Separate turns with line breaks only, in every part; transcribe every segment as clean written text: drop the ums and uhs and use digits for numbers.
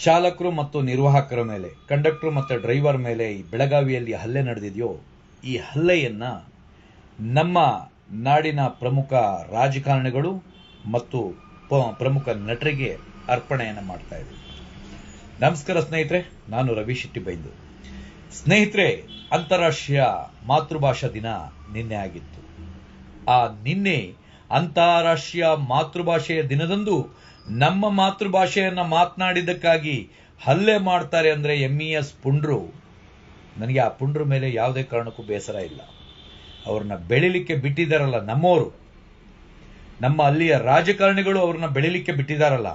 ಚಾಲಕರು ಮತ್ತು ನಿರ್ವಾಹಕರ ಮೇಲೆ, ಕಂಡಕ್ಟರ್ ಮತ್ತು ಡ್ರೈವರ್ ಮೇಲೆ ಈ ಬೆಳಗಾವಿಯಲ್ಲಿ ಹಲ್ಲೆ ನಡೆದಿದೆಯೋ, ಈ ಹಲ್ಲೆಯನ್ನ ನಮ್ಮ ನಾಡಿನ ಪ್ರಮುಖ ರಾಜಕಾರಣಿಗಳು ಮತ್ತು ಪ್ರಮುಖ ನಟರಿಗೆ ಅರ್ಪಣೆಯನ್ನು ಮಾಡ್ತಾ ಇದ್ದೀವಿ. ನಮಸ್ಕಾರ ಸ್ನೇಹಿತರೆ, ನಾನು ರವಿ ಶೆಟ್ಟಿ ಬೈಂದು. ಸ್ನೇಹಿತರೆ, ಅಂತಾರಾಷ್ಟ್ರೀಯ ಮಾತೃಭಾಷಾ ದಿನ ನಿನ್ನೆ ಆಗಿತ್ತು. ಆ ನಿನ್ನೆ ಅಂತಾರಾಷ್ಟ್ರೀಯ ಮಾತೃಭಾಷೆಯ ದಿನದಂದು ನಮ್ಮ ಮಾತೃಭಾಷೆಯನ್ನ ಮಾತನಾಡಿದ್ದಕ್ಕಾಗಿ ಹಲ್ಲೆ ಮಾಡ್ತಾರೆ ಅಂದ್ರೆ MES ಪುಂಡ್ರು. ನನಗೆ ಆ ಪುಂಡ್ರ ಮೇಲೆ ಯಾವುದೇ ಕಾರಣಕ್ಕೂ ಬೇಸರ ಇಲ್ಲ. ಅವ್ರನ್ನ ಬೆಳಿಲಿಕ್ಕೆ ಬಿಟ್ಟಿದ್ದಾರಲ್ಲ ನಮ್ಮವರು, ನಮ್ಮ ಅಲ್ಲಿಯ ರಾಜಕಾರಣಿಗಳು ಅವ್ರನ್ನ ಬೆಳಿಲಿಕ್ಕೆ ಬಿಟ್ಟಿದ್ದಾರಲ್ಲ,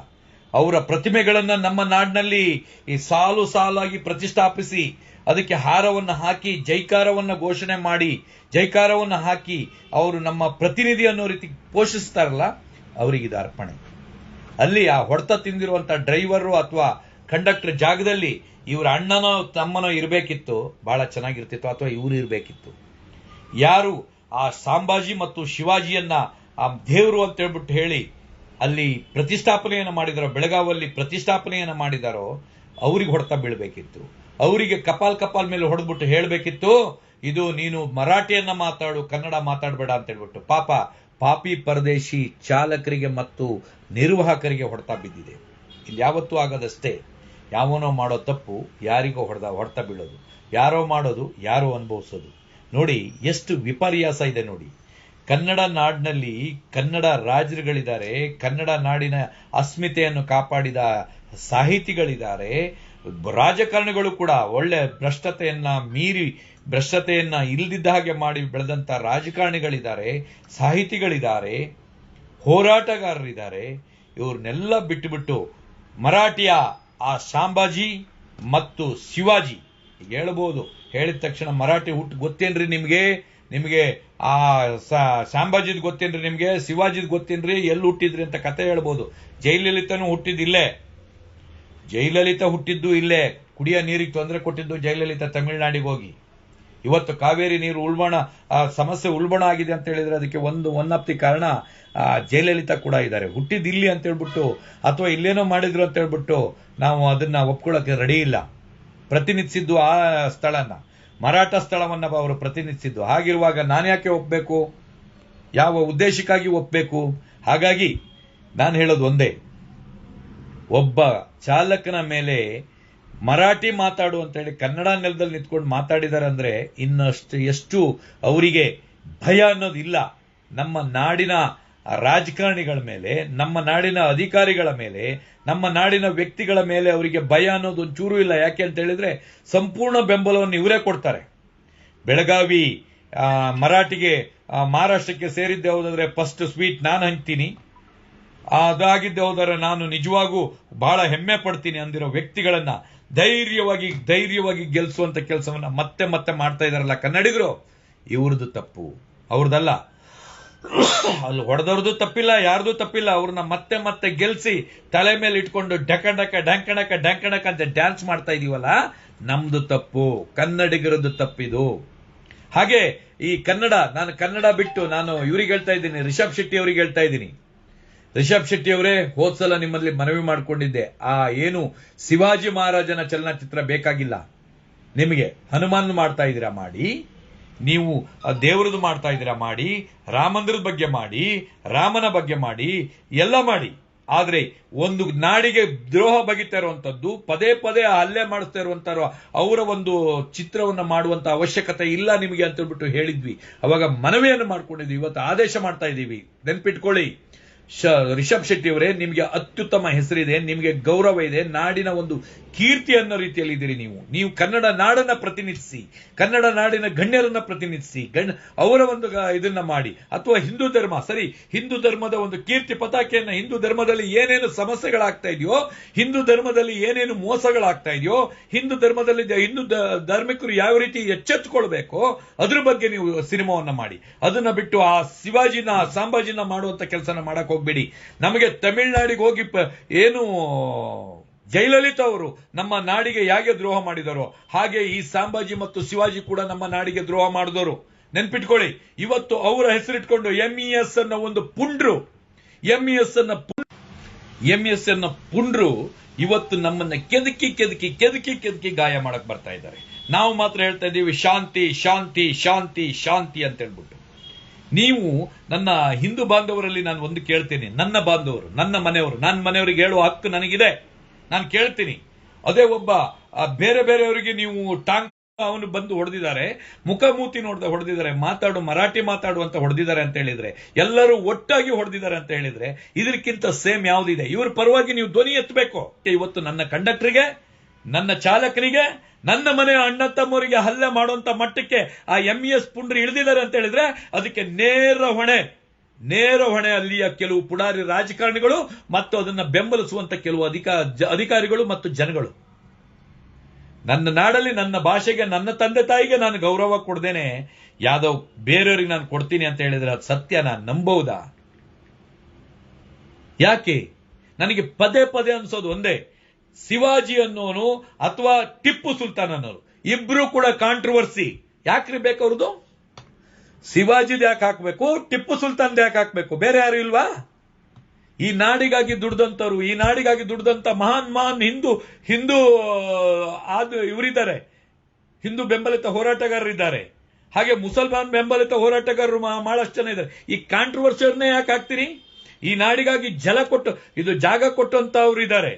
ಅವರ ಪ್ರತಿಮೆಗಳನ್ನ ನಮ್ಮ ನಾಡಿನಲ್ಲಿ ಈ ಸಾಲು ಸಾಲಾಗಿ ಪ್ರತಿಷ್ಠಾಪಿಸಿ ಅದಕ್ಕೆ ಹಾರವನ್ನು ಹಾಕಿ ಜೈಕಾರವನ್ನು ಘೋಷಣೆ ಮಾಡಿ ಜೈಕಾರವನ್ನು ಹಾಕಿ ಅವರು ನಮ್ಮ ಪ್ರತಿನಿಧಿ ಅನ್ನೋ ರೀತಿ ಪೋಷಿಸ್ತಾರಲ್ಲ, ಅವರಿಗಿದ ಅರ್ಪಣೆ. ಅಲ್ಲಿ ಆ ಹೊಡೆತ ತಿಂದಿರುವಂತ ಡ್ರೈವರು ಅಥವಾ ಕಂಡಕ್ಟರ್ ಜಾಗದಲ್ಲಿ ಇವ್ರ ಅಣ್ಣನೋ ತಮ್ಮನೋ ಇರಬೇಕಿತ್ತು, ಬಹಳ ಚೆನ್ನಾಗಿರ್ತಿತ್ತು. ಅಥವಾ ಇವರು ಇರಬೇಕಿತ್ತು. ಯಾರು ಆ ಸಾಂಬಾಜಿ ಮತ್ತು ಶಿವಾಜಿಯನ್ನ ಆ ದೇವರು ಅಂತ ಹೇಳ್ಬಿಟ್ಟು ಹೇಳಿ ಅಲ್ಲಿ ಪ್ರತಿಷ್ಠಾಪನೆಯನ್ನು ಮಾಡಿದಾರೋ, ಬೆಳಗಾವಲ್ಲಿ ಪ್ರತಿಷ್ಠಾಪನೆಯನ್ನು ಮಾಡಿದಾರೋ, ಅವ್ರಿಗೆ ಹೊಡೆತ ಬೀಳ್ಬೇಕಿತ್ತು. ಅವರಿಗೆ ಕಪಾಲ್ ಮೇಲೆ ಹೊಡೆದ್ಬಿಟ್ಟು ಹೇಳಬೇಕಿತ್ತು, ಇದು ನೀನು ಮರಾಠಿಯನ್ನ ಮಾತಾಡು, ಕನ್ನಡ ಮಾತಾಡಬೇಡ ಅಂತ ಹೇಳ್ಬಿಟ್ಟು. ಪಾಪಿ ಪರದೇಶಿ ಚಾಲಕರಿಗೆ ಮತ್ತು ನಿರ್ವಾಹಕರಿಗೆ ಹೊಡೆತ ಬಿದ್ದಿದೆ. ಇಲ್ಲಿ ಯಾವತ್ತೂ ಆಗದಷ್ಟೇ, ಯಾವನೋ ಮಾಡೋ ತಪ್ಪು ಯಾರಿಗೋ ಹೊಡೆತ ಬೀಳೋದು, ಯಾರೋ ಮಾಡೋದು ಯಾರೋ ಅನುಭವಿಸೋದು. ನೋಡಿ ಎಷ್ಟು ವಿಪರ್ಯಾಸ ಇದೆ ನೋಡಿ. ಕನ್ನಡ ನಾಡಿನಲ್ಲಿ ಕನ್ನಡ ರಾಜರುಗಳಿದ್ದಾರೆ, ಕನ್ನಡ ನಾಡಿನ ಅಸ್ಮಿತೆಯನ್ನು ಕಾಪಾಡಿದ ಸಾಹಿತಿಗಳಿದ್ದಾರೆ, ರಾಜಕಾರಣಿಗಳು ಕೂಡ ಒಳ್ಳೆ ಭ್ರಷ್ಟತೆಯನ್ನ ಇಲ್ದಿದ್ದ ಹಾಗೆ ಮಾಡಿ ಬೆಳೆದಂತ ರಾಜಕಾರಣಿಗಳಿದ್ದಾರೆ, ಸಾಹಿತಿಗಳಿದ್ದಾರೆ, ಹೋರಾಟಗಾರರಿದ್ದಾರೆ. ಇವ್ರನ್ನೆಲ್ಲ ಬಿಟ್ಟುಬಿಟ್ಟು ಮರಾಠಿಯ ಆ ಶಾಂಬಾಜಿ ಮತ್ತು ಶಿವಾಜಿ ಹೇಳ್ಬೋದು. ಹೇಳಿದ ತಕ್ಷಣ ಮರಾಠಿ ಹುಟ್ಟು ಗೊತ್ತೇನ್ರಿ ನಿಮ್ಗೆ ಆ ಶಾಂಬಾಜಿದ್ ಗೊತ್ತೇನ್ರಿ, ನಿಮ್ಗೆ ಶಿವಾಜಿದ್ ಗೊತ್ತೇನ್ರಿ, ಎಲ್ಲಿ ಹುಟ್ಟಿದ್ರಿ ಅಂತ ಕತೆ ಹೇಳ್ಬೋದು. ಜಯಲಲಿತಾನು ಹುಟ್ಟಿದ್ದಿಲ್ಲೇ, ಜಯಲಲಿತಾ ಹುಟ್ಟಿದ್ದು ಇಲ್ಲೇ. ಕುಡಿಯೋ ನೀರಿಗೆ ತೊಂದರೆ ಕೊಟ್ಟಿದ್ದು ಜಯಲಲಿತಾ ತಮಿಳುನಾಡಿಗೆ ಹೋಗಿ. ಇವತ್ತು ಕಾವೇರಿ ನೀರು ಸಮಸ್ಯೆ ಉಲ್ಬಣ ಆಗಿದೆ ಅಂತ ಹೇಳಿದ್ರೆ ಅದಕ್ಕೆ ಒನ್ ಆಫ್ ದಿ ಕಾರಣ ಜಯಲಲಿತಾ ಕೂಡ ಇದ್ದಾರೆ. ಹುಟ್ಟಿದ್ದು ಇಲ್ಲಿ ಅಂತ ಹೇಳ್ಬಿಟ್ಟು ಅಥವಾ ಇಲ್ಲೇನೋ ಮಾಡಿದ್ರು ಅಂತ ಹೇಳ್ಬಿಟ್ಟು ನಾವು ಅದನ್ನ ಒಪ್ಕೊಳ್ಳೋಕೆ ರೆಡಿ ಇಲ್ಲ. ಪ್ರತಿನಿಧಿಸಿದ್ದು ಆ ಸ್ಥಳನ, ಮರಾಠ ಸ್ಥಳವನ್ನ ಅವರು ಪ್ರತಿನಿಧಿಸಿದ್ದು. ಹಾಗಿರುವಾಗ ನಾನು ಯಾಕೆ ಒಪ್ಪಬೇಕು? ಯಾವ ಉದ್ದೇಶಕ್ಕಾಗಿ ಒಪ್ಪಬೇಕು? ಹಾಗಾಗಿ ನಾನು ಹೇಳೋದು ಒಂದೇ, ಒಬ್ಬ ಚಾಲಕನ ಮೇಲೆ ಮರಾಠಿ ಮಾತಾಡು ಅಂತ ಹೇಳಿ ಕನ್ನಡ ನೆಲದಲ್ಲಿ ನಿಂತ್ಕೊಂಡು ಮಾತಾಡಿದ್ದಾರೆ ಅಂದ್ರೆ ಇನ್ನಷ್ಟು ಎಷ್ಟು ಅವರಿಗೆ ಭಯ ಅನ್ನೋದಿಲ್ಲ. ನಮ್ಮ ನಾಡಿನ ರಾಜಕಾರಣಿಗಳ ಮೇಲೆ, ನಮ್ಮ ನಾಡಿನ ಅಧಿಕಾರಿಗಳ ಮೇಲೆ, ನಮ್ಮ ನಾಡಿನ ವ್ಯಕ್ತಿಗಳ ಮೇಲೆ ಅವರಿಗೆ ಭಯ ಅನ್ನೋದು ಒಂಚೂರು ಇಲ್ಲ. ಯಾಕೆ ಅಂತ ಹೇಳಿದ್ರೆ ಸಂಪೂರ್ಣ ಬೆಂಬಲವನ್ನು ಇವರೇ ಕೊಡ್ತಾರೆ. ಬೆಳಗಾವಿ ಮರಾಠಿಗೆ ಮಹಾರಾಷ್ಟ್ರಕ್ಕೆ ಸೇರಿದ್ದೆ ಹೋದಾದ್ರೆ ಫಸ್ಟ್ ಸ್ವೀಟ್ ನಾನು ಹಂಚ್ತೀನಿ, ಅದಾಗಿದ್ದೆ ಹೋದರೆ ನಾನು ನಿಜವಾಗೂ ಬಹಳ ಹೆಮ್ಮೆ ಪಡ್ತೀನಿ ಅಂದಿರೋ ವ್ಯಕ್ತಿಗಳನ್ನ ಧೈರ್ಯವಾಗಿ ಗೆಲ್ಲಿಸುವಂತ ಕೆಲಸವನ್ನ ಮತ್ತೆ ಮಾಡ್ತಾ ಇದಾರಲ್ಲ ಕನ್ನಡಿಗರು, ಇವ್ರದ್ದು ತಪ್ಪು, ಅವ್ರದಲ್ಲ. ಅಲ್ಲಿ ಹೊಡೆದವ್ರದ್ದು ತಪ್ಪಿಲ್ಲ, ಯಾರ್ದು ತಪ್ಪಿಲ್ಲ. ಅವ್ರನ್ನ ಮತ್ತೆ ಗೆಲ್ಸಿ ತಲೆ ಮೇಲೆ ಇಟ್ಕೊಂಡು ಡ್ಯಾಂಕಣಕ ಅಂತ ಡ್ಯಾನ್ಸ್ ಮಾಡ್ತಾ ಇದೀವಲ್ಲ, ನಮ್ದು ತಪ್ಪು, ಕನ್ನಡಿಗರದ್ದು ತಪ್ಪಿದು. ಹಾಗೆ ಈ ನಾನು ಕನ್ನಡ ಬಿಟ್ಟು ನಾನು ಇವ್ರಿಗೆ ಹೇಳ್ತಾ ಇದ್ದೀನಿ, ರಿಷಬ್ ಶೆಟ್ಟಿ ಅವರಿಗೆ ಹೇಳ್ತಾ ಇದ್ದೀನಿ. ರಿಷಬ್ ಶೆಟ್ಟಿ ಅವರೇ, ಹೋದ್ಸಲ ನಿಮ್ಮಲ್ಲಿ ಮನವಿ ಮಾಡಿಕೊಂಡಿದ್ದೆ, ಆ ಏನು ಶಿವಾಜಿ ಮಹಾರಾಜನ ಚಲನಚಿತ್ರ ಬೇಕಾಗಿಲ್ಲ ನಿಮಗೆ. ಹನುಮಾನ್ ಮಾಡ್ತಾ ಇದ್ದೀರಾ ಮಾಡಿ, ನೀವು ದೇವರದು ಮಾಡ್ತಾ ಇದ್ದೀರಾ ಮಾಡಿ, ರಾಮಂದಿರದ ಬಗ್ಗೆ ಮಾಡಿ, ರಾಮನ ಬಗ್ಗೆ ಮಾಡಿ, ಎಲ್ಲ ಮಾಡಿ. ಆದ್ರೆ ಒಂದು ನಾಡಿಗೆ ದ್ರೋಹ ಬಗೆತಾ ಇರುವಂತದ್ದು, ಪದೇ ಹಲ್ಲೆ ಮಾಡಿಸ್ತಾ ಇರುವಂತಾರೋ ಅವರ ಒಂದು ಚಿತ್ರವನ್ನ ಮಾಡುವಂತ ಅವಶ್ಯಕತೆ ಇಲ್ಲ ನಿಮಗೆ ಅಂತ ಹೇಳ್ಬಿಟ್ಟು ಹೇಳಿದ್ವಿ. ಅವಾಗ ಮನವಿಯನ್ನು ಮಾಡ್ಕೊಂಡಿದ್ವಿ, ಇವತ್ತು ಆದೇಶ ಮಾಡ್ತಾ ಇದ್ದೀವಿ. ನೆನ್ಪಿಟ್ಕೊಳ್ಳಿ ರಿಷಬ್ ಶೆಟ್ಟಿ ಅವರೇ, ನಿಮಗೆ ಅತ್ಯುತ್ತಮ ಹೆಸರಿದೆ, ನಿಮಗೆ ಗೌರವ ಇದೆ, ನಾಡಿನ ಒಂದು ಕೀರ್ತಿ ಅನ್ನೋ ರೀತಿಯಲ್ಲಿ ಇದ್ದೀರಿ. ನೀವು ಕನ್ನಡ ನಾಡನ್ನ ಪ್ರತಿನಿಧಿಸಿ, ಕನ್ನಡ ನಾಡಿನ ಗಣ್ಯರನ್ನ ಪ್ರತಿನಿಧಿಸಿ, ಅವರ ಒಂದು ಇದನ್ನ ಮಾಡಿ. ಅಥವಾ ಹಿಂದೂ ಧರ್ಮ, ಸರಿ, ಹಿಂದೂ ಧರ್ಮದ ಒಂದು ಕೀರ್ತಿ ಪತಾಕೆಯನ್ನ, ಹಿಂದೂ ಧರ್ಮದಲ್ಲಿ ಏನೇನು ಸಮಸ್ಯೆಗಳಾಗ್ತಾ ಇದೆಯೋ, ಹಿಂದೂ ಧರ್ಮದಲ್ಲಿ ಏನೇನು ಮೋಸಗಳಾಗ್ತಾ ಇದೆಯೋ, ಹಿಂದೂ ಧರ್ಮದಲ್ಲಿ ಹಿಂದೂ ಧಾರ್ಮಿಕರು ಯಾವ ರೀತಿ ಎಚ್ಚೆತ್ತುಕೊಳ್ಬೇಕೋ ಅದ್ರ ಬಗ್ಗೆ ನೀವು ಸಿನಿಮಾವನ್ನ ಮಾಡಿ. ಅದನ್ನ ಬಿಟ್ಟು ಆ ಸಾಂಬಾಜಿನ ಮಾಡುವಂತ ಕೆಲಸನ ಮಾಡಕ್ ಹೋಗ್ಬೇಡಿ. ನಮಗೆ ತಮಿಳುನಾಡಿಗೆ ಹೋಗಿ ಏನು ಜಯಲಲಿತಾ ಅವರು ನಮ್ಮ ನಾಡಿಗೆ ಹೇಗೆ ದ್ರೋಹ ಮಾಡಿದರೋ ಹಾಗೆ ಈ ಸಾಂಬಾಜಿ ಮತ್ತು ಶಿವಾಜಿ ಕೂಡ ನಮ್ಮ ನಾಡಿಗೆ ದ್ರೋಹ ಮಾಡಿದವರು. ನೆನ್ಪಿಟ್ಕೊಳ್ಳಿ, ಇವತ್ತು ಅವರ ಹೆಸರಿಟ್ಕೊಂಡು MES ಅನ್ನ ಒಂದು ಪುಂಡ್ರು, MES ಅನ್ನ MS ನ ಪುಂಡ್ರು ಇವತ್ತು ನಮ್ಮನ್ನ ಕೆದಕಿ ಕೆದಕಿ ಕೆದಕಿ ಕೆದಕಿ ಗಾಯ ಮಾಡಕ್ ಬರ್ತಾ ಇದ್ದಾರೆ. ನಾವು ಮಾತ್ರ ಹೇಳ್ತಾ ಇದ್ದೀವಿ ಶಾಂತಿ ಶಾಂತಿ ಶಾಂತಿ ಶಾಂತಿ ಅಂತ ಹೇಳ್ಬಿಟ್ಟು. ನೀವು ನನ್ನ ಹಿಂದೂ ಬಾಂಧವರಲ್ಲಿ ನಾನು ಒಂದು ಕೇಳ್ತೀನಿ, ನನ್ನ ಬಾಂಧವರು, ನನ್ನ ಮನೆಯವರು, ನನ್ನ ಮನೆಯವರಿಗೆ ಹೇಳುವ ಹಕ್ಕು ನನಗಿದೆ, ನಾನು ಕೇಳ್ತೀನಿ. ಅದೇ ಒಬ್ಬ ಬೇರೆ ಬೇರೆಯವರಿಗೆ ನೀವು ಟಾಂಗ್ ಅವನು ಬಂದು ಹೊಡೆದಿದ್ದಾರೆ, ಮುಖಮೂತಿ ಹೊಡೆದಿದ್ದಾರೆ, ಮರಾಠಿ ಮಾತಾಡು ಅಂತ ಹೊಡೆದಿದ್ದಾರೆ ಅಂತ ಹೇಳಿದ್ರೆ, ಎಲ್ಲರೂ ಒಟ್ಟಾಗಿ ಹೊಡೆದಿದ್ದಾರೆ ಅಂತ ಹೇಳಿದ್ರೆ, ಇದಕ್ಕಿಂತ ಸೇಮ್ ಯಾವ್ದಿದೆ? ಇವ್ರ ಪರವಾಗಿ ನೀವು ಧ್ವನಿ ಎತ್ತಬೇಕು. ಇವತ್ತು ನನ್ನ ಕಂಡಕ್ಟರ್ಗೆ, ನನ್ನ ಚಾಲಕನಿಗೆ, ನನ್ನ ಮನೆಯ ಅಣ್ಣ ತಮ್ಮವರಿಗೆ ಹಲ್ಲೆ ಮಾಡುವಂತ ಮಟ್ಟಕ್ಕೆ ಆ MES ಪುಂಡ್ರಿ ಇಳಿದಿದ್ದಾರೆ ಅಂತ ಹೇಳಿದ್ರೆ ಅದಕ್ಕೆ ನೇರ ಹೊಣೆ ಅಲ್ಲಿಯ ಕೆಲವು ಪುಡಾರಿ ರಾಜಕಾರಣಿಗಳು ಮತ್ತು ಅದನ್ನ ಬೆಂಬಲಿಸುವಂತ ಕೆಲವು ಅಧಿಕಾರಿಗಳು ಮತ್ತು ಜನಗಳು. ನನ್ನ ನಾಡಲ್ಲಿ, ನನ್ನ ಭಾಷೆಗೆ, ನನ್ನ ತಂದೆ ತಾಯಿಗೆ ನಾನು ಗೌರವ ಕೊಡ್ದೇನೆ ಯಾವ್ದೋ ಬೇರೆಯವ್ರಿಗೆ ನಾನು ಕೊಡ್ತೀನಿ ಅಂತ ಹೇಳಿದ್ರೆ ಅದು ಸತ್ಯ ನಾನು ನಂಬಹುದಾ? ಯಾಕೆ ನನಗೆ ಪದೇ ಪದೇ ಅನ್ಸೋದು ಒಂದೇ, ಶಿವಾಜಿ ಅನ್ನೋನು ಅಥವಾ ಟಿಪ್ಪು ಸುಲ್ತಾನ್ ಅನ್ನೋರು ಇಬ್ರು ಕೂಡ ಕಾಂಟ್ರವರ್ಸಿ. ಯಾಕ್ರಿ ಬೇಕು ಅವ್ರದ್ದು? ಶಿವಾಜಿದ್ ಯಾಕೆ ಹಾಕ್ಬೇಕು, ಟಿಪ್ಪು ಸುಲ್ತಾನ್ ಯಾಕೆ ಹಾಕ್ಬೇಕು? ಬೇರೆ ಯಾರು ಇಲ್ವಾ? ಈ ನಾಡಿಗಾಗಿ ದುಡ್ದಂತವ್ರು, ಈ ನಾಡಿಗಾಗಿ ದುಡ್ದಂತ ಮಹಾನ್ ಹಿಂದೂ ಇವರಿದ್ದಾರೆ, ಹಿಂದೂ ಬೆಂಬಲಿತ ಹೋರಾಟಗಾರರಿದ್ದಾರೆ, ಹಾಗೆ ಮುಸಲ್ಮಾನ್ ಬೆಂಬಲಿತ ಹೋರಾಟಗಾರರು ಬಹಳಷ್ಟು ಜನ ಇದ್ದಾರೆ. ಈ ಕಾಂಟ್ರವರ್ಸಿಯವ್ರನ್ನೇ ಯಾಕೆ ಹಾಕ್ತೀರಿ? ಈ ನಾಡಿಗಾಗಿ ಜಾಗ ಕೊಟ್ಟಂತ ಅವರು ಇದ್ದಾರೆ.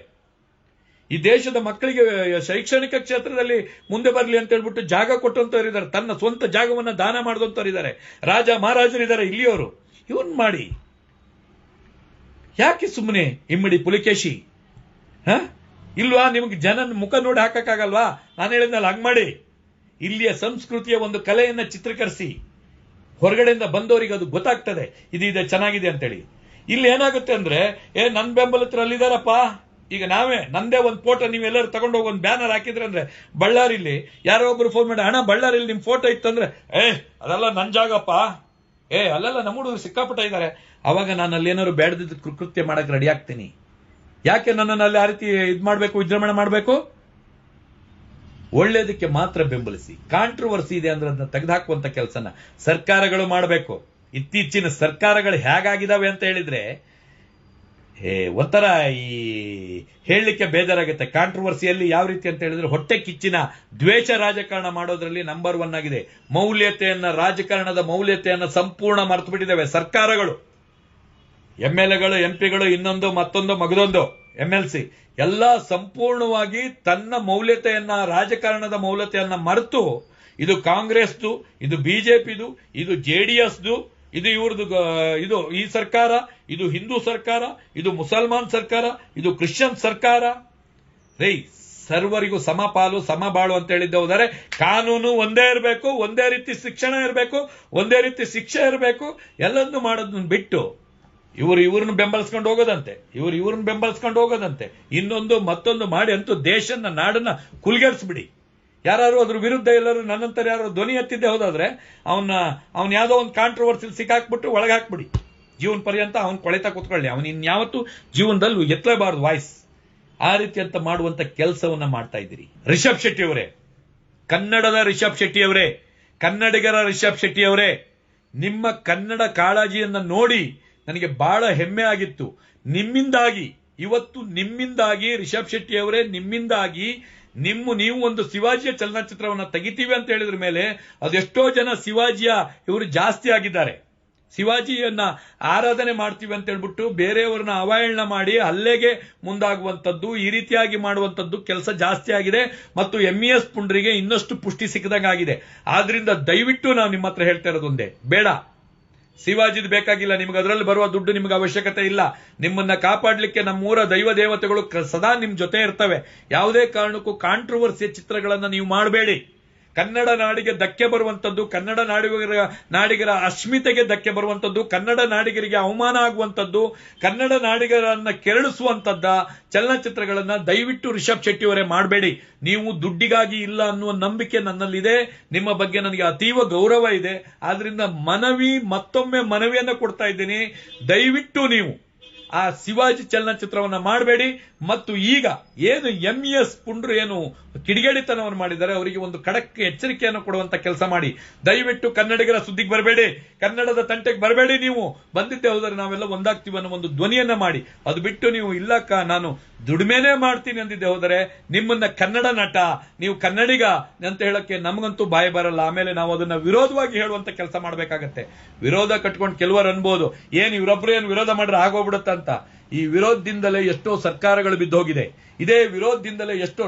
ಈ ದೇಶದ ಮಕ್ಕಳಿಗೆ ಶೈಕ್ಷಣಿಕ ಕ್ಷೇತ್ರದಲ್ಲಿ ಮುಂದೆ ಬರಲಿ ಅಂತ ಹೇಳ್ಬಿಟ್ಟು ಜಾಗ ಕೊಟ್ಟಂತವ್ರು ಇದ್ದಾರೆ, ತನ್ನ ಸ್ವಂತ ಜಾಗವನ್ನ ದಾನ ಮಾಡಿದಂತವ್ರು ಇದ್ದಾರೆ, ರಾಜ ಮಹಾರಾಜರಿದ್ದಾರೆ ಇಲ್ಲಿಯವರು. ಇವನ್ ಮಾಡಿ ಯಾಕೆ ಸುಮ್ಮನೆ ಇಮ್ಮಡಿ ಪುಲಿಕೇಶಿ? ಇಲ್ವಾ ನಿಮ್ಗೆ ಜನ ಮುಖ ನೋಡಿ ಹಾಕಕ್ಕಾಗಲ್ವಾ? ನಾನು ಹೇಳಿದ್ನಲ್ಲ, ಹಂಗ್ ಮಾಡಿ. ಇಲ್ಲಿಯ ಸಂಸ್ಕೃತಿಯ ಒಂದು ಕಲೆಯನ್ನ ಚಿತ್ರೀಕರಿಸಿ ಹೊರಗಡೆಯಿಂದ ಬಂದವರಿಗೆ ಅದು ಗೊತ್ತಾಗ್ತದೆ, ಇದೆ ಚೆನ್ನಾಗಿದೆ ಅಂತೇಳಿ. ಇಲ್ಲಿ ಏನಾಗುತ್ತೆ ಅಂದ್ರೆ, ನನ್ ಬೆಂಬಲಿತರು ಅಲ್ಲಿದಾರಪ್ಪ, ಈಗ ನಂದೇ ಒಂದು ಫೋಟೋ ನೀವೆಲ್ಲರೂ ತಗೊಂಡೋಗಿ ಒಂದು ಬ್ಯಾನರ್ ಹಾಕಿದ್ರೆ ಅಂದ್ರೆ, ಬಳ್ಳಾರಿಲಿ ಯಾರೋ ಒಬ್ರು ಫೋನ್ ಮಾಡಿ, ಅಣ್ಣ ಬಳ್ಳಾರಿಲಿ ನಿಮ್ ಫೋಟೋ ಇತ್ತಂದ್ರೆ, ಅದೆಲ್ಲ ನನ್ ಜಾಗಪ್ಪ, ಅಲ್ಲೆಲ್ಲ ನಮ್ಮ ಹುಡುಗರು ಸಿಕ್ಕಾಪಟ್ಟ ಇದ್ದಾರೆ. ಅವಾಗ ನಾನು ಅಲ್ಲಿ ಏನಾದ್ರು ಬೇಡದಿದ್ದ ಕೃತ್ಯ ಮಾಡಕ್ ರೆಡಿ ಆಗ್ತೀನಿ. ಯಾಕೆ ನನ್ನನ್ನು ಅಲ್ಲಿ ಆ ರೀತಿ ಮಾಡ್ಬೇಕು, ವಿಜೃಂಭಣೆ ಮಾಡ್ಬೇಕು? ಒಳ್ಳೇದಕ್ಕೆ ಮಾತ್ರ ಬೆಂಬಲಿಸಿ. ಕಾಂಟ್ರವರ್ಸಿ ಇದೆ ಅಂದ್ರೆ ಅದನ್ನ ತೆಗೆದುಹಾಕುವಂತ ಕೆಲಸನ ಸರ್ಕಾರಗಳು ಮಾಡಬೇಕು. ಇತ್ತೀಚಿನ ಸರ್ಕಾರಗಳು ಹೇಗಾಗಿದಾವೆ ಅಂತ ಹೇಳಿದ್ರೆ ಒಂಥರ ಈ ಹೇಳಲಿಕ್ಕೆ ಬೇಜಾರಾಗುತ್ತೆ. ಕಾಂಟ್ರವರ್ಸಿಯಲ್ಲಿ ಯಾವ ರೀತಿ ಅಂತ ಹೇಳಿದ್ರೆ, ಹೊಟ್ಟೆ ಕಿಚ್ಚಿನ ದ್ವೇಷ ರಾಜಕಾರಣ ಮಾಡೋದ್ರಲ್ಲಿ ನಂಬರ್ 1 ಆಗಿದೆ. ರಾಜಕಾರಣದ ಮೌಲ್ಯತೆಯನ್ನ ಸಂಪೂರ್ಣ ಮರೆತು ಬಿಟ್ಟಿದ್ದಾವೆ ಸರ್ಕಾರಗಳು. MLAಗಳು, MPಗಳು, ಇನ್ನೊಂದು ಮತ್ತೊಂದು ಮಗದೊಂದು MLC ಎಲ್ಲ ಸಂಪೂರ್ಣವಾಗಿ ತನ್ನ ಮೌಲ್ಯತೆಯನ್ನ, ರಾಜಕಾರಣದ ಮೌಲ್ಯತೆಯನ್ನ ಮರೆತು, ಇದು ಕಾಂಗ್ರೆಸ್ದು, ಇದು ಬಿಜೆಪಿದು, ಇದು JDSದು, ಇದು ಇವ್ರದ್ದು, ಇದು ಈ ಸರ್ಕಾರ, ಇದು ಹಿಂದೂ ಸರ್ಕಾರ, ಇದು ಮುಸಲ್ಮಾನ್ ಸರ್ಕಾರ, ಇದು ಕ್ರಿಶ್ಚಿಯನ್ ಸರ್ಕಾರ. ಸರ್ವರಿಗೂ ಸಮಪಾಲು ಸಮಬಾಳು ಅಂತ ಹೇಳಿದ್ದ ಹೋದರೆ ಕಾನೂನು ಒಂದೇ ಇರಬೇಕು, ಒಂದೇ ರೀತಿ ಶಿಕ್ಷಣ ಇರಬೇಕು, ಒಂದೇ ರೀತಿ ಶಿಕ್ಷೆ ಇರಬೇಕು. ಎಲ್ಲದನ್ನು ಮಾಡೋದನ್ನ ಬಿಟ್ಟು ಇವ್ರನ್ನ ಬೆಂಬಲಿಸ್ಕೊಂಡು ಹೋಗೋದಂತೆ, ಇನ್ನೊಂದು ಮತ್ತೊಂದು ಮಾಡಿ ಅಂತೂ ದೇಶನ, ನಾಡನ್ನ ಕುಲ್ಗೆಡ್ಸ್ಬಿಡಿ. ಯಾರು ಅದ್ರ ವಿರುದ್ಧ ಎಲ್ಲರೂ ನನ್ನಂತರ ಯಾರು ಧ್ವನಿ ಎತ್ತಿದ್ದೆ ಹೋದಾದ್ರೆ ಅವನ್ ಯಾವ್ದೋ ಒಂದು ಕಾಂಟ್ರವರ್ಸಿ ಸಿಕ್ಕಾಕ್ಬಿಟ್ಟು ಒಳಗೆ ಹಾಕ್ಬಿಡಿ. ಜೀವನ ಪರ್ಯಂತ ಅವನ್ ಕೊಳೆತಾ ಕೂತ್ಕೊಳ್ಳಿ, ಅವನ್ ಇನ್ಯಾವತ್ತು ಜೀವನದಲ್ಲಿ ಎತ್ತಲೇಬಾರದು ವಾಯ್ಸ್. ಆ ರೀತಿ ಅಂತ ಮಾಡುವಂತ ಕೆಲಸವನ್ನ ಮಾಡ್ತಾ ಇದ್ದೀರಿ. ರಿಷಬ್ ಶೆಟ್ಟಿ ಅವರೇ, ಕನ್ನಡದ ರಿಷಬ್ ಶೆಟ್ಟಿ ಅವರೇ, ಕನ್ನಡಿಗರ ರಿಷಬ್ ಶೆಟ್ಟಿ ಅವರೇ, ನಿಮ್ಮ ಕನ್ನಡ ಕಾಳಜಿಯನ್ನ ನೋಡಿ ನನಗೆ ಬಹಳ ಹೆಮ್ಮೆ ಆಗಿತ್ತು. ಇವತ್ತು ನಿಮ್ಮಿಂದಾಗಿ ರಿಷಬ್ ಶೆಟ್ಟಿ ಅವರೇ, ನಿಮ್ಮಿಂದಾಗಿ ನೀವು ಒಂದು ಶಿವಾಜಿಯ ಚಲನಚಿತ್ರವನ್ನ ತೆಗಿತೀವಿ ಅಂತ ಹೇಳಿದ್ರ ಮೇಲೆ ಅದೆಷ್ಟೋ ಜನ ಶಿವಾಜಿಯ ಇವರು ಜಾಸ್ತಿ ಆಗಿದ್ದಾರೆ. ಶಿವಾಜಿಯನ್ನ ಆರಾಧನೆ ಮಾಡ್ತೀವಿ ಅಂತ ಹೇಳ್ಬಿಟ್ಟು ಬೇರೆಯವ್ರನ್ನ ಅವಹೇಳನ ಮಾಡಿ ಹಲ್ಲೆಗೆ ಮುಂದಾಗುವಂತದ್ದು, ಈ ರೀತಿಯಾಗಿ ಮಾಡುವಂತದ್ದು ಕೆಲಸ ಜಾಸ್ತಿ ಆಗಿದೆ. ಮತ್ತು MES ಪುಂಡ್ರಿಗೆ ಇನ್ನಷ್ಟು ಪುಷ್ಟಿ ಸಿಕ್ಕದಂಗಾಗಿದೆ. ಆದ್ರಿಂದ ದಯವಿಟ್ಟು ನಾವು ನಿಮ್ಮ ಹತ್ರ ಹೇಳ್ತಾ ಇರೋದೊಂದೇ, ಬೇಡ, ಶಿವಾಜಿದ್ ಬೇಕಾಗಿಲ್ಲ ನಿಮ್ಗೆ, ಅದರಲ್ಲಿ ಬರುವ ದುಡ್ಡು ನಿಮ್ಗೆ ಅವಶ್ಯಕತೆ ಇಲ್ಲ. ನಿಮ್ಮನ್ನ ಕಾಪಾಡ್ಲಿಕ್ಕೆ ನಮ್ಮೂರ ದೈವ ದೇವತೆಗಳು ಸದಾ ನಿಮ್ ಜೊತೆ ಇರ್ತವೆ. ಯಾವುದೇ ಕಾರಣಕ್ಕೂ ಕಾಂಟ್ರವರ್ಸಿಯ ಚಿತ್ರಗಳನ್ನ ನೀವು ಮಾಡಬೇಡಿ. ಕನ್ನಡ ನಾಡಿಗೆ ಧಕ್ಕೆ ಬರುವಂತದ್ದು, ಕನ್ನಡ ನಾಡಿಗರ ಅಸ್ಮಿತೆಗೆ ಧಕ್ಕೆ ಬರುವಂತದ್ದು, ಕನ್ನಡ ನಾಡಿಗರಿಗೆ ಅವಮಾನ ಆಗುವಂತದ್ದು, ಕನ್ನಡ ನಾಡಿಗರನ್ನ ಕೆರಳಿಸುವಂತದ್ದ ಚಲನಚಿತ್ರಗಳನ್ನ ದಯವಿಟ್ಟು ರಿಷಬ್ ಶೆಟ್ಟಿ ಅವರೇ ಮಾಡಬೇಡಿ. ನೀವು ದುಡ್ಡಿಗಾಗಿ ಇಲ್ಲ ಅನ್ನುವ ನಂಬಿಕೆ ನನ್ನಲ್ಲಿದೆ. ನಿಮ್ಮ ಬಗ್ಗೆ ನನಗೆ ಅತೀವ ಗೌರವ ಇದೆ. ಆದ್ರಿಂದ ಮತ್ತೊಮ್ಮೆ ಮನವಿಯನ್ನ ಕೊಡ್ತಾ ಇದ್ದೀನಿ, ದಯವಿಟ್ಟು ನೀವು ಆ ಶಿವಾಜಿ ಚಲನಚಿತ್ರವನ್ನ ಮಾಡಬೇಡಿ. ಮತ್ತು ಈಗ ಏನು MES ಪುಂಡ್ರು ಏನು ಕಿಡಿಗೇಡಿತನವನ್ನು ಮಾಡಿದ್ದಾರೆ, ಅವರಿಗೆ ಒಂದು ಖಡಕ್ ಎಚ್ಚರಿಕೆಯನ್ನು ಕೊಡುವಂತ ಕೆಲಸ ಮಾಡಿ. ದಯವಿಟ್ಟು ಕನ್ನಡಿಗರ ಸುದ್ದಿಗೆ ಬರಬೇಡಿ, ಕನ್ನಡದ ತಂಟೆಗೆ ಬರಬೇಡಿ. ನೀವು ಬಂದಿದ್ದೆ ಹೋದರೆ ನಾವೆಲ್ಲ ಒಂದಾಗ್ತೀವಿ ಅನ್ನೋ ಒಂದು ಧ್ವನಿಯನ್ನ ಮಾಡಿ. ಅದು ಬಿಟ್ಟು ನೀವು ಇಲ್ಲಕ್ಕ ನಾನು ದುಡಿಮೆನೇ ಮಾಡ್ತೀನಿ ಅಂದಿದ್ದೆ ಹೋದರೆ ನಿಮ್ಮನ್ನ ಕನ್ನಡ ನಟ, ನೀವು ಕನ್ನಡಿಗ ಅಂತ ಹೇಳಕ್ಕೆ ನಮಗಂತೂ ಬಾಯಿ ಬರಲ್ಲ. ಆಮೇಲೆ ನಾವು ಅದನ್ನ ವಿರೋಧವಾಗಿ ಹೇಳುವಂತ ಕೆಲಸ ಮಾಡಬೇಕಾಗತ್ತೆ. ವಿರೋಧ ಕಟ್ಕೊಂಡು ಕೆಲವರು ಅನ್ಬೋದು, ಏನ್ ಇವರೊಬ್ರು ಏನು ವಿರೋಧ ಮಾಡ್ರೆ ಆಗೋಗ್ಬಿಡುತ್ತ ಅಂತ. ಈ ವಿರೋಧದಿಂದಲೇ ಎಷ್ಟೋ ಸರ್ಕಾರಗಳು ಬಿದ್ದೋಗಿದೆ. ಇದೇ ವಿರೋಧದಿಂದಲೇ ಎಷ್ಟೋ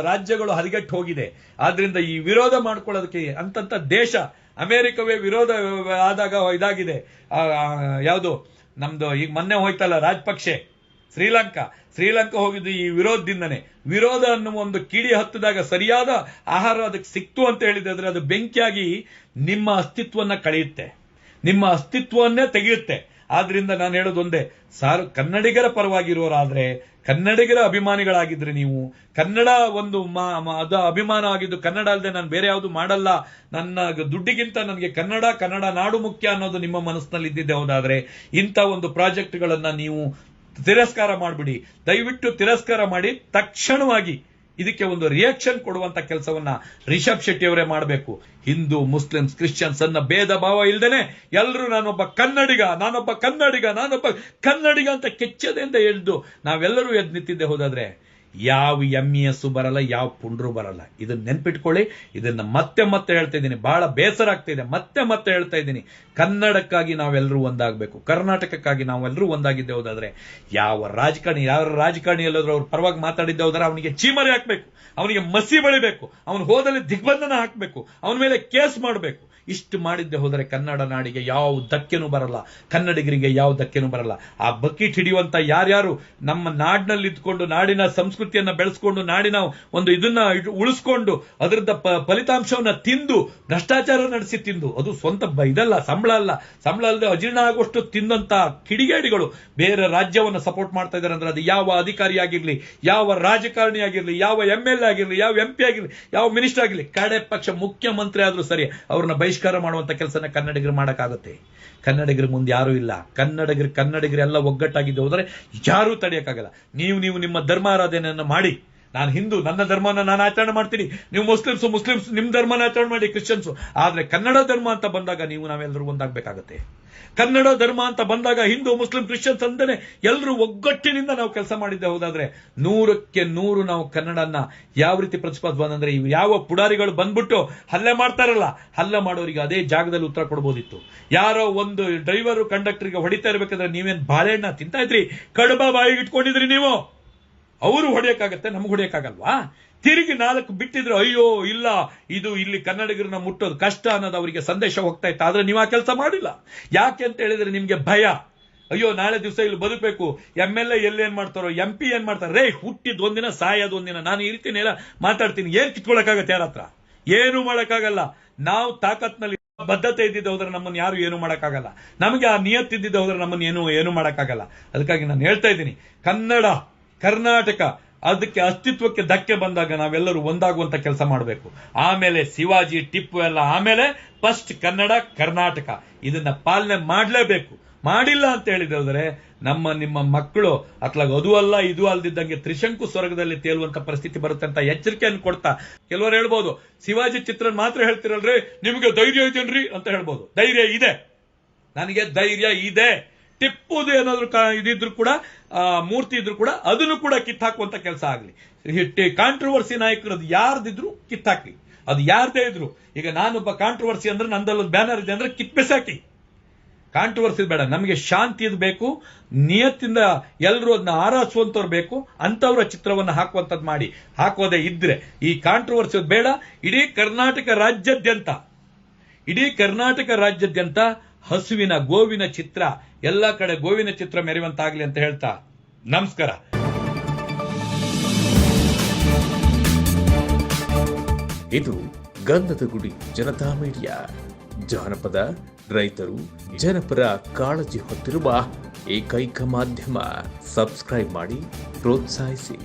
ರಾಜ್ಯಗಳು ಹದಗೆಟ್ಟು ಹೋಗಿದೆ. ಆದ್ರಿಂದ ಈ ವಿರೋಧ ಮಾಡ್ಕೊಳ್ಳೋದಕ್ಕೆ ಅಂತಂತ ದೇಶ ಅಮೆರಿಕವೇ ವಿರೋಧ ಆದಾಗ ಇದಾಗಿದೆ. ಯಾವುದು ನಮ್ದು ಈಗ ಮೊನ್ನೆ ಹೋಯ್ತಲ್ಲ ರಾಜಪಕ್ಷೆ, ಶ್ರೀಲಂಕಾ ಹೋಗಿದ್ದು ಈ ವಿರೋಧದಿಂದನೇ. ವಿರೋಧ ಅನ್ನುವ ಒಂದು ಕಿಡಿ ಹತ್ತಿದಾಗ ಸರಿಯಾದ ಆಹಾರ ಅದಕ್ಕೆ ಸಿಕ್ತು ಅಂತ ಹೇಳಿದ್ರೆ ಅದು ಬೆಂಕಿಯಾಗಿ ನಿಮ್ಮ ಅಸ್ತಿತ್ವನ್ನ ಕಳೆಯುತ್ತೆ, ನಿಮ್ಮ ಅಸ್ತಿತ್ವವನ್ನೇ ತೆಗೆಯುತ್ತೆ. ಆದ್ರಿಂದ ನಾನು ಹೇಳೋದು ಒಂದೇ, ಕನ್ನಡಿಗರ ಪರವಾಗಿರೋರಾದ್ರೆ, ಕನ್ನಡಿಗರ ಅಭಿಮಾನಿಗಳಾಗಿದ್ರೆ, ನೀವು ಕನ್ನಡ ಒಂದು ಅದು ಅಭಿಮಾನ ಆಗಿದ್ದು ಕನ್ನಡ ಅಲ್ಲದೆ ನಾನು ಬೇರೆ ಯಾವುದು ಮಾಡಲ್ಲ, ನನ್ನ ದುಡ್ಡಿಗಿಂತ ನನಗೆ ಕನ್ನಡ ನಾಡು ಮುಖ್ಯ ಅನ್ನೋದು ನಿಮ್ಮ ಮನಸ್ಸಿನಲ್ಲಿ ಇದ್ದಿದ್ದೆ ಹೋದಾದ್ರೆ ಇಂಥ ಒಂದು ಪ್ರಾಜೆಕ್ಟ್ಗಳನ್ನ ನೀವು ತಿರಸ್ಕಾರ ಮಾಡಿಬಿಡಿ. ದಯವಿಟ್ಟು ತಿರಸ್ಕಾರ ಮಾಡಿ ತಕ್ಷಣವಾಗಿ ಇದಕ್ಕೆ ಒಂದು ರಿಯಾಕ್ಷನ್ ಕೊಡುವಂತ ಕೆಲಸವನ್ನ ರಿಷಬ್ ಶೆಟ್ಟಿ ಅವರೇ ಮಾಡಬೇಕು. ಹಿಂದೂ, ಮುಸ್ಲಿಮ್ಸ್, ಕ್ರಿಶ್ಚಿಯನ್ಸ್ ಅನ್ನ ಭೇದ ಭಾವ ಇಲ್ದೇನೆ ಎಲ್ಲರೂ ನಾನೊಬ್ಬ ಕನ್ನಡಿಗ ಅಂತ ಕೆಚ್ಚದೆಯಿಂದ ಎದ್ದು ನಾವೆಲ್ಲರೂ ಎದ್ದು ನಿಂತಿದ್ದೆ ಹೋದಾದ್ರೆ ಯಾವ MES ಬರಲ್ಲ, ಯಾವ ಪುಂಡ್ರು ಬರಲ್ಲ. ಇದನ್ನ ನೆನ್ಪಿಟ್ಕೊಳ್ಳಿ. ಇದನ್ನ ಮತ್ತೆ ಹೇಳ್ತಾ ಇದ್ದೀನಿ, ಬಹಳ ಬೇಸರ ಆಗ್ತಾ ಇದೆ. ಮತ್ತೆ ಹೇಳ್ತಾ ಇದ್ದೀನಿ, ಕನ್ನಡಕ್ಕಾಗಿ ನಾವೆಲ್ಲರೂ ಒಂದಾಗಬೇಕು, ಕರ್ನಾಟಕಕ್ಕಾಗಿ ನಾವೆಲ್ಲರೂ ಒಂದಾಗಿದ್ದೆ ಹೋದಾದ್ರೆ ಯಾವ ರಾಜಕಾರಣಿ ಎಲ್ಲಾದ್ರೂ ಅವ್ರ ಪರವಾಗಿ ಮಾತಾಡಿದ್ದೆ ಹೋದ್ರೆ ಅವನಿಗೆ ಚೀಮರಿ ಹಾಕ್ಬೇಕು, ಅವನಿಗೆ ಮಸಿ ಬಳಿಬೇಕು, ಅವನು ಹೋದಲ್ಲಿ ದಿಗ್ಬಂಧನ ಹಾಕಬೇಕು, ಅವನ ಮೇಲೆ ಕೇಸ್ ಮಾಡಬೇಕು. ಇಷ್ಟು ಮಾಡಿದ್ದೆ ಹೋದರೆ ಕನ್ನಡ ನಾಡಿಗೆ ಯಾವ ಧಕ್ಕೆನೂ ಬರಲ್ಲ, ಕನ್ನಡಿಗರಿಗೆ ಯಾವ ಧಕ್ಕೆನೂ ಬರಲ್ಲ. ಆ ಬಕೀಟ್ ಹಿಡಿಯುವಂತ ಯಾರ್ಯಾರು ನಮ್ಮ ನಾಡಿನಲ್ಲಿ ಇದ್ಕೊಂಡು ನಾಡಿನ ಸಂಸ್ಕೃತಿಯನ್ನ ಬೆಳೆಸ್ಕೊಂಡು ನಾಡಿನ ಒಂದು ಇದನ್ನ ಉಳಿಸ್ಕೊಂಡು ಅದರದ ಫಲಿತಾಂಶವನ್ನ ತಿಂದು ಭ್ರಷ್ಟಾಚಾರ ನಡೆಸಿ ತಿಂದು, ಅದು ಸ್ವಂತ ಇದಲ್ಲ, ಸಂಬಳ ಅಲ್ಲದೆ ಅಜೀರ್ಣ ಆಗುವಷ್ಟು ತಿಂದಂತ ಕಿಡಿಗೇಡಿಗಳು ಬೇರೆ ರಾಜ್ಯವನ್ನ ಸಪೋರ್ಟ್ ಮಾಡ್ತಾ ಇದ್ದಾರೆ ಅಂದ್ರೆ ಅದು ಯಾವ ಅಧಿಕಾರಿ ಆಗಿರ್ಲಿ, ಯಾವ ರಾಜಕಾರಣಿ ಆಗಿರ್ಲಿ, ಯಾವ MLA ಆಗಿರ್ಲಿ, ಯಾವ MP ಆಗಿರ್ಲಿ, ಯಾವ ಮಿನಿಸ್ಟರ್ ಆಗಿರ್ಲಿ, ಕಡೆ ಪಕ್ಷ ಮುಖ್ಯಮಂತ್ರಿ ಆದ್ರೂ ಸರಿ ಅವ್ರನ್ನ ಬಹಿಷ್ಕಾರ ಮಾಡುವಂತ ಕೆಲಸನ ಕನ್ನಡಿಗರು ಮಾಡಕ್ಕಾಗತ್ತೆ. ಕನ್ನಡಿಗರ ಮುಂದೆ ಯಾರು ಇಲ್ಲ. ಕನ್ನಡಿಗರೆಲ್ಲ ಒಗ್ಗಟ್ಟಾಗಿದ್ದು ಹೋದ್ರೆ ಯಾರೂ ತಡೆಯಕ್ಕಾಗಲ್ಲ. ನೀವು ನಿಮ್ಮ ಧರ್ಮಾರಾಧನೆಯನ್ನು ಮಾಡಿ. ನಾನು ಹಿಂದೂ, ನನ್ನ ಧರ್ಮನ ನಾನು ಆಚರಣೆ ಮಾಡ್ತೀನಿ, ನೀವು ಮುಸ್ಲಿಮ್ಸ್ ನಿಮ್ ಧರ್ಮನ ಆಚರಣೆ ಮಾಡಿ, ಕ್ರಿಶ್ಚಿಯನ್ಸ್. ಆದ್ರೆ ಕನ್ನಡ ಧರ್ಮ ಅಂತ ಬಂದಾಗ ನಾವೆಲ್ಲರೂ ಒಂದಾಗಬೇಕಾಗತ್ತೆ. ಕನ್ನಡ ಧರ್ಮ ಅಂತ ಬಂದಾಗ ಹಿಂದೂ, ಮುಸ್ಲಿಂ, ಕ್ರಿಶ್ಚಿಯನ್ಸ್ ಅಂತಾನೆ ಎಲ್ಲರೂ ಒಗ್ಗಟ್ಟಿನಿಂದ ನಾವು ಕೆಲಸ ಮಾಡಿದ್ದೆ ಹೋದಾದ್ರೆ 100ಕ್ಕೆ 100 ನಾವು ಕನ್ನಡನ್ನ ಯಾವ ರೀತಿ ಪ್ರತಿಪಾದನೆ ಇವು ಯಾವ ಪುಡಾರಿಗಳು ಬಂದ್ಬಿಟ್ಟು ಹಲ್ಲೆ ಮಾಡ್ತಾರಲ್ಲ, ಹಲ್ಲೆ ಮಾಡೋರಿಗೆ ಅದೇ ಜಾಗದಲ್ಲಿ ಉತ್ತರ ಕೊಡ್ಬೋದಿತ್ತು. ಯಾರೋ ಒಂದು ಡ್ರೈವರು ಕಂಡಕ್ಟರ್ಗೆ ಹೊಡಿತಾ ಇರ್ಬೇಕಾದ್ರೆ ನೀವೇನ್ ಬಾಳೆಹಣ್ಣ ತಿಂತಾ ಇದ್ರಿ, ಕಡುಬ ಬಾಯಿಗೆ ಇಟ್ಕೊಂಡಿದ್ರಿ ನೀವು? ಅವರು ಹೊಡೆಯಕ್ಕಾಗತ್ತೆ, ನಮ್ಗೆ ಹೊಡೆಯಕ್ಕಾಗಲ್ವಾ? ತಿರುಗಿ 4 ಬಿಟ್ಟಿದ್ರು, ಅಯ್ಯೋ ಇಲ್ಲ ಇದು ಇಲ್ಲಿ ಕನ್ನಡಿಗರನ್ನ ಮುಟ್ಟೋದು ಕಷ್ಟ ಅನ್ನೋದು ಅವರಿಗೆ ಸಂದೇಶ ಹೋಗ್ತಾ ಇತ್ತು. ಆದ್ರೆ ನೀವು ಆ ಕೆಲಸ ಮಾಡಿಲ್ಲ. ಯಾಕೆ ಅಂತ ಹೇಳಿದ್ರೆ ನಿಮ್ಗೆ ಭಯ. ಅಯ್ಯೋ ನಾಳೆ ದಿವಸ ಇಲ್ಲಿ ಬದುಕಬೇಕು, MLA ಎಲ್ಲೇನ್ ಮಾಡ್ತಾರೋ, MP ಏನ್ ಮಾಡ್ತಾರೋ, ರೇ ಹುಟ್ಟಿದ್ ಒಂದಿನ ಸಾಯೋದು ಒಂದಿನ, ನಾನು ಇರ್ತೀನಿ ಎಲ್ಲ ಮಾತಾಡ್ತೀನಿ, ಏನ್ ಕಿತ್ಕೊಳಕ್ಕಾಗತ್ತೆ ಯಾರ ಹತ್ರ? ಏನು ಮಾಡಕ್ಕಾಗಲ್ಲ. ನಾವು ತಾಕತ್ನಲ್ಲಿ ಬದ್ಧತೆ ಇದ್ದಿದ್ದೆ ಹೋದ್ರೆ ನಮ್ಮನ್ನು ಯಾರು ಏನು ಮಾಡಕ್ಕಾಗಲ್ಲ. ನಮಗೆ ಆ ನಿಯತ್ತಿದ್ದಿದ್ದೆ ಹೋದ್ರೆ ನಮ್ಮನ್ನು ಏನು ಮಾಡಕ್ಕಾಗಲ್ಲ. ಅದಕ್ಕಾಗಿ ನಾನು ಹೇಳ್ತಾ ಇದ್ದೀನಿ, ಕನ್ನಡ ಕರ್ನಾಟಕ ಅದಕ್ಕೆ ಅಸ್ತಿತ್ವಕ್ಕೆ ಧಕ್ಕೆ ಬಂದಾಗ ನಾವೆಲ್ಲರೂ ಒಂದಾಗುವಂತ ಕೆಲಸ ಮಾಡಬೇಕು. ಆಮೇಲೆ ಶಿವಾಜಿ, ಟಿಪ್ಪು ಎಲ್ಲ ಆಮೇಲೆ, ಫಸ್ಟ್ ಕನ್ನಡ ಕರ್ನಾಟಕ ಇದನ್ನ ಪಾಲನೆ ಮಾಡಲೇಬೇಕು. ಮಾಡಿಲ್ಲ ಅಂತ ಹೇಳಿದ್ರೆ ನಿಮ್ಮ ಮಕ್ಕಳು ಅತ್ಲಾಗ ಅದು ಅಲ್ಲ ಇದು ಅಲ್ದಿದ್ದಂಗೆ ತ್ರಿಶಂಕು ಸ್ವರ್ಗದಲ್ಲಿ ತೇಲುವಂತ ಪರಿಸ್ಥಿತಿ ಬರುತ್ತೆ ಅಂತ ಎಚ್ಚರಿಕೆಯನ್ನು ಕೊಡ್ತಾ, ಕೆಲವರು ಹೇಳ್ಬೋದು ಶಿವಾಜಿ ಚಿತ್ರ ಮಾತ್ರ ಹೇಳ್ತಿರಲ್ರಿ, ನಿಮಗೆ ಧೈರ್ಯ ಇದೆನ್ರಿ ಅಂತ ಹೇಳ್ಬೋದು. ಧೈರ್ಯ ಇದೆ, ನನಗೆ ಧೈರ್ಯ ಇದೆ. ಟಿಪ್ಪುದು ಏನಾದ್ರು ಇದಿದ್ರು ಕೂಡ, ಮೂರ್ತಿ ಇದ್ರು ಕೂಡ ಅದನ್ನು ಕೂಡ ಕಿತ್ತಾಕುವಂತ ಕೆಲಸ ಆಗ್ಲಿ. ಕಾಂಟ್ರವರ್ಸಿ ನಾಯಕರದ್ದು ಯಾರ್ದಿದ್ರು ಕಿತ್ತಾಕ್ಲಿ, ಅದು ಯಾರ್ದೇ ಇದ್ರು. ಈಗ ನಾನೊಬ್ಬ ಕಾಂಟ್ರವರ್ಸಿ ಅಂದ್ರೆ ನಂದಲ್ಲೊಂದು ಬ್ಯಾನರ್ ಇದೆ ಅಂದ್ರೆ ಕಿತ್ಬೆಸಾಕಿ. ಕಾಂಟ್ರವರ್ಸಿ ಬೇಡ, ನಮಗೆ ಶಾಂತಿ ಬೇಕು, ನಿಯತ್ತಿಂದ ಎಲ್ಲರೂ ಅದನ್ನ ಆರಾಧಿಸುವಂತವ್ರು ಬೇಕು, ಅಂತವರ ಚಿತ್ರವನ್ನು ಹಾಕುವಂತದ್ದು ಮಾಡಿ. ಹಾಕೋದೇ ಇದ್ರೆ ಈ ಕಾಂಟ್ರವರ್ಸಿ ಬೇಡ. ಇಡೀ ಕರ್ನಾಟಕ ರಾಜ್ಯಾದ್ಯಂತ ಹಸುವಿನ ಗೋವಿನ ಚಿತ್ರ, ಎಲ್ಲಾ ಕಡೆ ಗೋವಿನ ಚಿತ್ರ ಮೆರೆಯುವಂತಾಗ್ಲಿ ಅಂತ ಹೇಳ್ತಾ ನಮಸ್ಕಾರ.
ಇದು ಗಂಧದ ಗುಡಿ ಜನತಾ ಮೀಡಿಯಾ. ಜಾನಪದ, ರೈತರು, ಜನಪರ ಕಾಳಜಿ ಹೊತ್ತಿರುವ ಏಕೈಕ ಮಾಧ್ಯಮ. ಸಬ್ಸ್ಕ್ರೈಬ್ ಮಾಡಿ, ಪ್ರೋತ್ಸಾಹಿಸಿ.